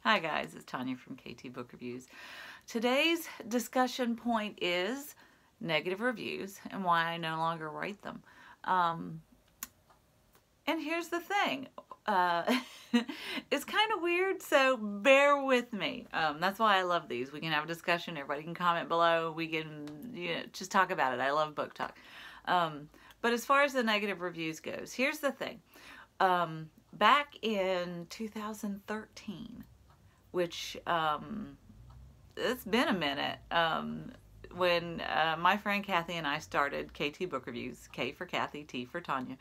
Hi guys, it's Tanya from KT Book Reviews. Today's discussion point is negative reviews and why I no longer write them. And here's the thing. It's kind of weird, so bear with me. That's why I love these. We can have a discussion. Everybody can comment below. We can just talk about it. I love book talk. But as far as the negative reviews goes, here's the thing. Back in 2013, which it's been a minute, when my friend Kathy and I started KT Book Reviews, K for Kathy, T for Tanya,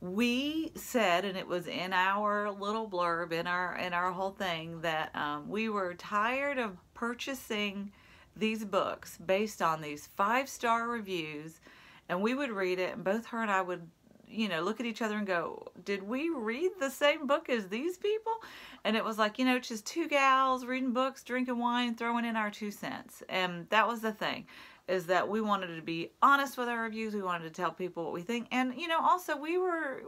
we said, and it was in our little blurb, in our whole thing, that we were tired of purchasing these books based on these 5-star reviews, and we would read it, and both her and I would look at each other and go, did we read the same book as these people? And it was like, it's just two gals reading books, drinking wine, throwing in our 2 cents. And that was the thing, is that we wanted to be honest with our reviews. We wanted to tell people what we think. And, also we were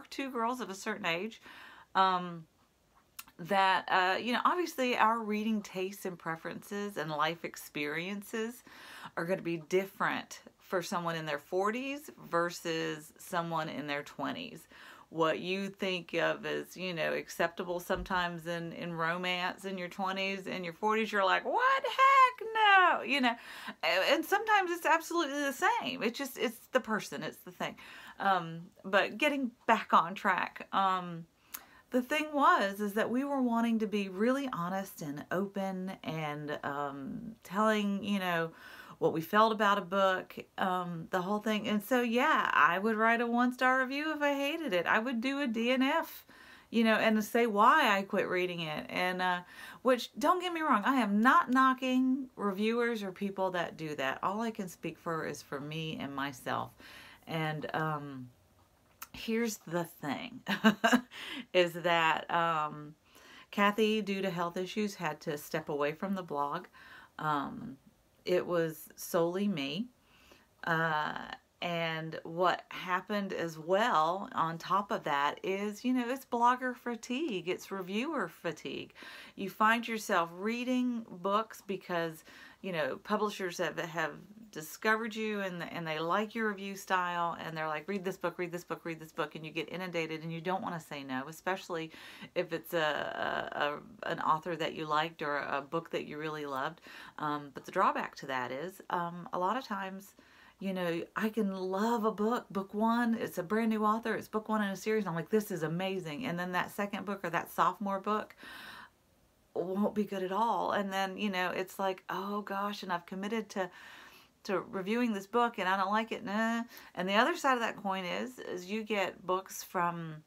two girls of a certain age, that, obviously our reading tastes and preferences and life experiences are going to be different for someone in their 40s versus someone in their 20s. What you think of as, acceptable sometimes in romance in your 20s, in your 40s, you're like, what? Heck no, and sometimes it's absolutely the same. It's the person, it's the thing. But getting back on track, the thing is that we were wanting to be really honest and open and telling, what we felt about a book, the whole thing. And so, yeah, I would write a 1-star review if I hated it. I would do a DNF, and say why I quit reading it. And which, don't get me wrong, I am not knocking reviewers or people that do that. All I can speak for is for me and myself. And here's the thing, is that Kathy, due to health issues, had to step away from the blog. It was solely me. And what happened as well on top of that is, it's blogger fatigue. It's reviewer fatigue. You find yourself reading books because, publishers have discovered you and they like your review style, and they're like, read this book, read this book, read this book, and you get inundated and you don't want to say no, especially if it's an author that you liked or a book that you really loved. But the drawback to that is a lot of times, I can love a book one, it's a brand new author, it's book one in a series, and I'm like, this is amazing. And then that second book or that sophomore book won't be good at all. And then, it's like, oh gosh, and I've committed to reviewing this book and I don't like it. Nah. And the other side of that coin is you get books from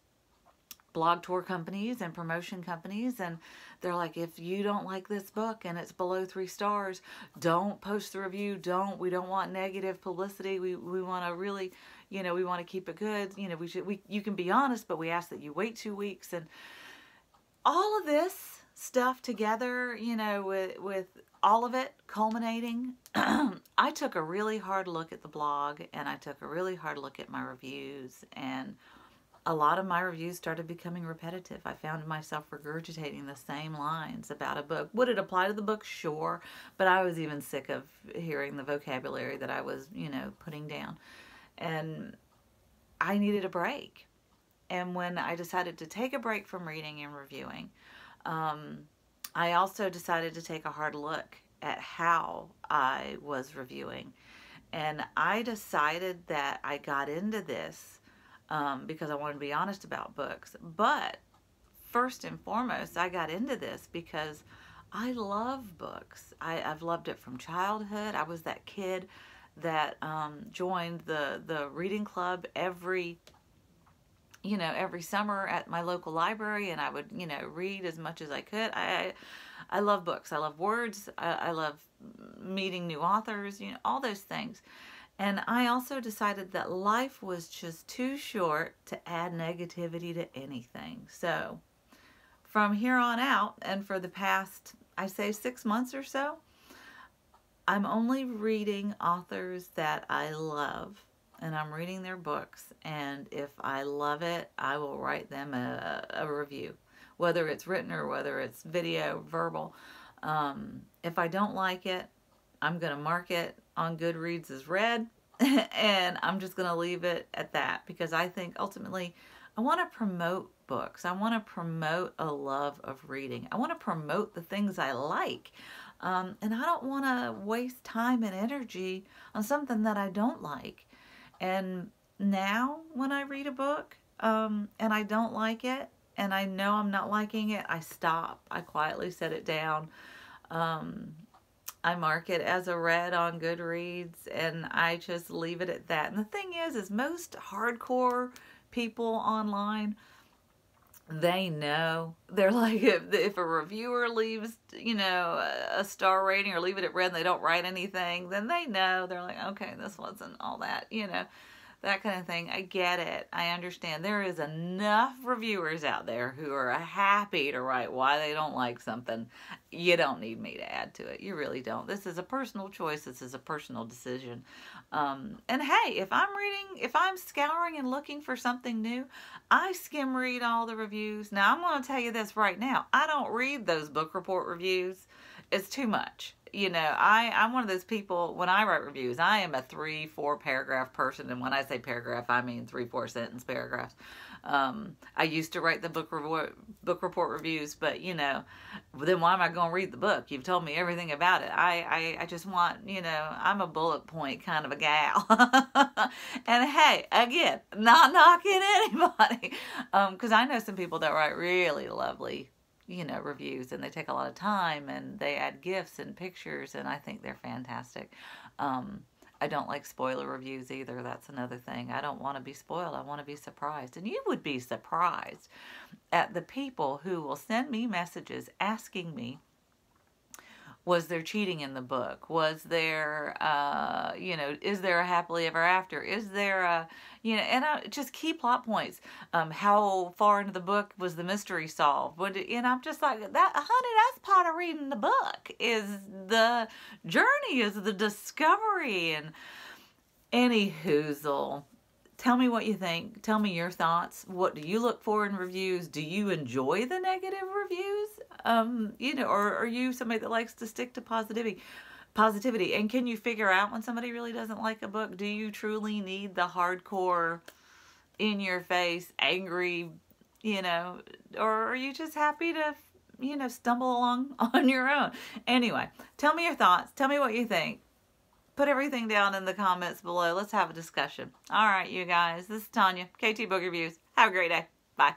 blog tour companies and promotion companies, and they're like, if you don't like this book and it's below 3 stars, don't post the review. We don't want negative publicity. We want to really, we want to keep it good. You can be honest, but we ask that you wait 2 weeks. And all of this stuff together, with all of it culminating, I took a really hard look at the blog, and I took a really hard look at my reviews, and a lot of my reviews started becoming repetitive. I found myself regurgitating the same lines about a book. Would it apply to the book? Sure. But I was even sick of hearing the vocabulary that I was, putting down. And I needed a break. And when I decided to take a break from reading and reviewing, I also decided to take a hard look at how I was reviewing. And I decided that I got into this because I wanted to be honest about books. But first and foremost, I got into this because I love books. I've loved it from childhood. I was that kid that joined the reading club every summer at my local library, and I would, read as much as I could. I love books. I love words. I love meeting new authors, all those things. And I also decided that life was just too short to add negativity to anything. So from here on out, and for the past, I say 6 months or so, I'm only reading authors that I love, and I'm reading their books, and if I love it, I will write them a review. whether it's written or whether it's video, verbal. If I don't like it, I'm going to mark it on Goodreads as read, and I'm just going to leave it at that, because I think ultimately I want to promote books. I want to promote a love of reading. I want to promote the things I like. And I don't want to waste time and energy on something that I don't like. And now when I read a book and I don't like it, and I know I'm not liking it, I stop. I quietly set it down. I mark it as a read on Goodreads, and I just leave it at that. And the thing is most hardcore people online, they know. They're like, if a reviewer leaves, you know, a star rating or leave it at read and they don't write anything, then they know. They're like, okay, this wasn't all that, you know, that kind of thing. I get it. I understand. There is enough reviewers out there who are happy to write why they don't like something. You don't need me to add to it. You really don't. This is a personal choice. This is a personal decision. And hey, if I'm scouring and looking for something new, I skim read all the reviews. Now, I'm going to tell you this right now. I don't read those book report reviews. It's too much. You know, I'm one of those people, when I write reviews, I am a 3-4 paragraph person. And when I say paragraph, I mean 3-4 sentence paragraphs. I used to write the book report reviews, but, you know, then why am I going to read the book? You've told me everything about it. I just want, you know, I'm a bullet point kind of a gal. And hey, again, not knocking anybody. Because I know some people that write really lovely, you know, reviews, and they take a lot of time and they add gifs and pictures, and I think they're fantastic. I don't like spoiler reviews either. That's another thing. I don't want to be spoiled. I want to be surprised. And you would be surprised at the people who will send me messages asking me, was there cheating in the book? Was there, you know, is there a happily ever after? Is there a, you know, and just key plot points. How far into the book was the mystery solved? And I'm just like, that, honey, that's part of reading the book, is the journey, is the discovery. And any hoozle. Tell me what you think. Tell me your thoughts. What do you look for in reviews? Do you enjoy the negative reviews? You know, or are you somebody that likes to stick to positivity? And can you figure out when somebody really doesn't like a book? Do you truly need the hardcore, in your face, angry, you know, or are you just happy to, you know, stumble along on your own? Anyway, tell me your thoughts. Tell me what you think. Put everything down in the comments below. Let's have a discussion. All right, you guys. This is Tanya, KT Book Reviews. Have a great day. Bye.